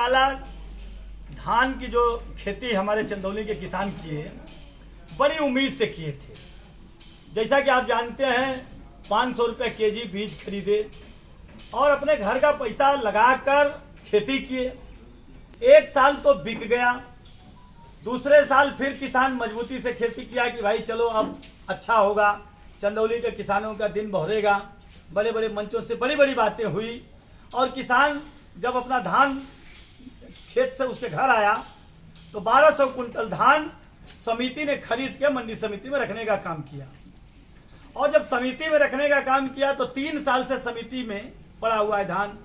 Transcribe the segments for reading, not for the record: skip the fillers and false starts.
काला धान की जो खेती हमारे चंदौली के किसान किए, बड़ी उम्मीद से किए थे। जैसा कि आप जानते हैं 500 रुपये केजी बीज खरीदे और अपने घर का पैसा लगाकर खेती किए। एक साल तो बिक गया, दूसरे साल फिर किसान मजबूती से खेती किया कि भाई चलो अब अच्छा होगा, चंदौली के किसानों का दिन बहरेगा। बड़े बड़े मंचों से बड़ी बड़ी बातें हुई और किसान जब अपना धान खेत से उसके घर आया तो 1200 कुंटल धान समिति ने खरीद के मंडी समिति में रखने का काम किया। और जब समिति में रखने का काम किया तो 3 साल से समिति में पड़ा हुआ है धान।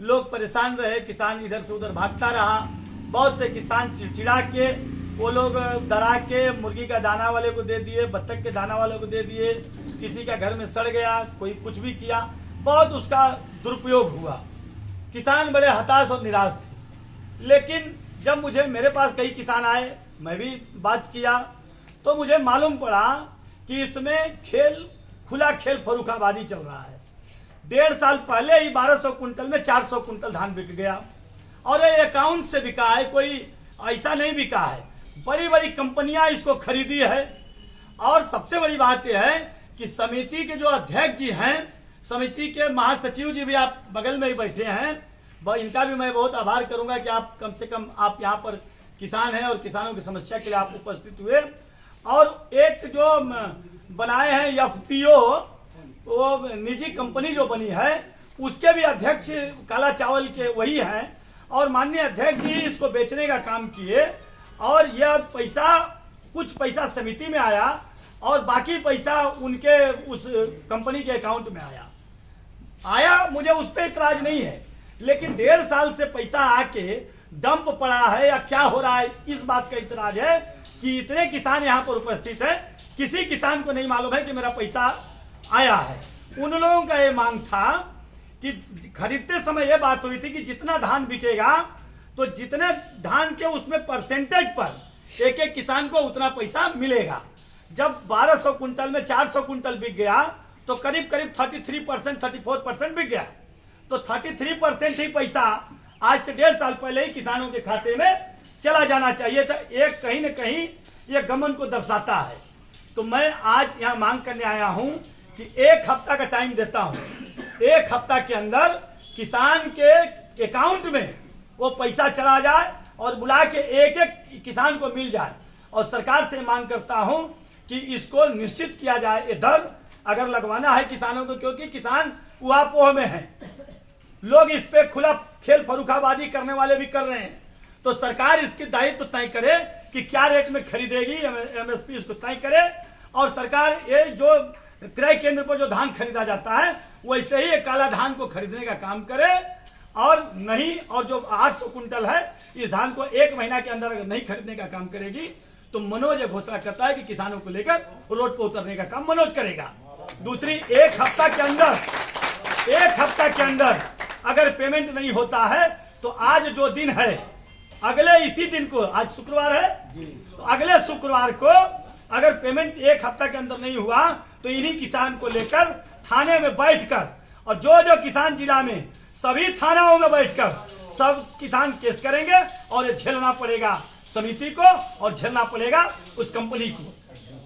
लोग परेशान रहे, किसान इधर से उधर भागता रहा। बहुत से किसान चिड़चिड़ा के वो लोग डरा के मुर्गी का दाना वाले को दे दिए, बत्तख के दाना वाले को दे दिए, किसी का घर में सड़ गया, कोई कुछ भी किया, बहुत उसका दुरुपयोग हुआ। किसान बड़े हताश और निराश थे। लेकिन जब मेरे पास कई किसान आए, मैं भी बात किया तो मुझे मालूम पड़ा कि इसमें खुला खेल फर्रुखाबादी चल रहा है। 1.5 साल पहले ही 1200 कुंटल में 400 कुंटल धान बिक गया और ये अकाउंट से बिका है, कोई ऐसा नहीं बिका है। बड़ी बड़ी कंपनियां इसको खरीदी है। और सबसे बड़ी बात यह है कि समिति के जो अध्यक्ष जी हैं, समिति के महासचिव जी भी आप बगल में ही बैठे हैं, इनका भी मैं बहुत आभार करूंगा कि आप कम से कम आप यहाँ पर किसान हैं और किसानों की समस्या के लिए आप उपस्थित हुए। और एक जो बनाए हैं FPO, वो निजी कंपनी जो बनी है, उसके भी अध्यक्ष काला चावल के वही हैं और माननीय अध्यक्ष जी इसको बेचने का काम किए और यह पैसा, कुछ पैसा समिति में आया और बाकी पैसा उनके उस कंपनी के अकाउंट में आया। मुझे उस पर इतराज नहीं है, लेकिन 1.5 साल से पैसा आके डंप पड़ा है या क्या हो रहा है, इस बात का इतराज है कि इतने किसान यहाँ पर उपस्थित हैं, किसी किसान को नहीं मालूम है कि मेरा पैसा आया है। उन लोगों का ये मांग था कि खरीदते समय ये बात हुई थी कि जितना धान बिकेगा तो जितने धान के उसमें परसेंटेज पर एक एक किसान को उतना पैसा मिलेगा। जब 1200 कुंटल में 400 कुंटल बिक गया तो करीब करीब 33% 34% बिक गया। तो 33% ही पैसा आज से 1.5 साल पहले ही किसानों के खाते में चला जाना चाहिए था। एक कहीं न कहीं ये गमन को दर्शाता है। तो मैं आज यहाँ मांग करने आया हूँ कि 1 हफ्ता का टाइम देता हूँ। 1 हफ्ता के अंदर किसान के अकाउंट में वो पैसा चला जाए और बुला के एक एक किसान को मिल जाए। और सरकार से मांग करता हूँ कि इसको निश्चित किया जाए, ये दर अगर लगवाना है किसानों को, क्योंकि किसान उहापोह में है। लोग इस पे खुला खेल फर्रुखाबादी करने वाले भी कर रहे हैं। तो सरकार इसकी दायित्व तय करे कि क्या रेट में खरीदेगी, MSP इसको तय करे। और सरकार ये जो क्रय केंद्र पर जो धान खरीदा जाता है वैसे ही काला धान को खरीदने का काम करे और नहीं, और जो 800 कुंटल है इस धान को 1 महीना के अंदर अगर नहीं खरीदने का काम करेगी तो मनोज ये घोषणा करता है कि किसानों को लेकर रोड पर उतरने का काम मनोज करेगा। दूसरी, 1 हफ्ता के अंदर अगर पेमेंट नहीं होता है तो आज जो दिन है, अगले इसी दिन को, आज शुक्रवार है, तो अगले शुक्रवार को अगर पेमेंट 1 हफ्ता के अंदर नहीं हुआ तो इन्हीं किसान को लेकर थाने में बैठकर, और जो किसान जिला में सभी थानाओं में बैठकर सब किसान केस करेंगे और ये झेलना पड़ेगा समिति को और झेलना पड़ेगा उस कंपनी को।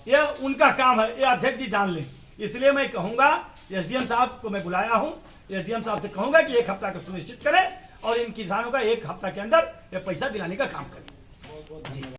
यह उनका काम है, ये अध्यक्ष जी जान लें। इसलिए मैं कहूंगा, SDM साहब को मैं बुलाया हूं, SDM साहब से कहूंगा कि 1 हफ्ता का सुनिश्चित करें और इन किसानों का 1 हफ्ता के अंदर ये पैसा दिलाने का काम करें।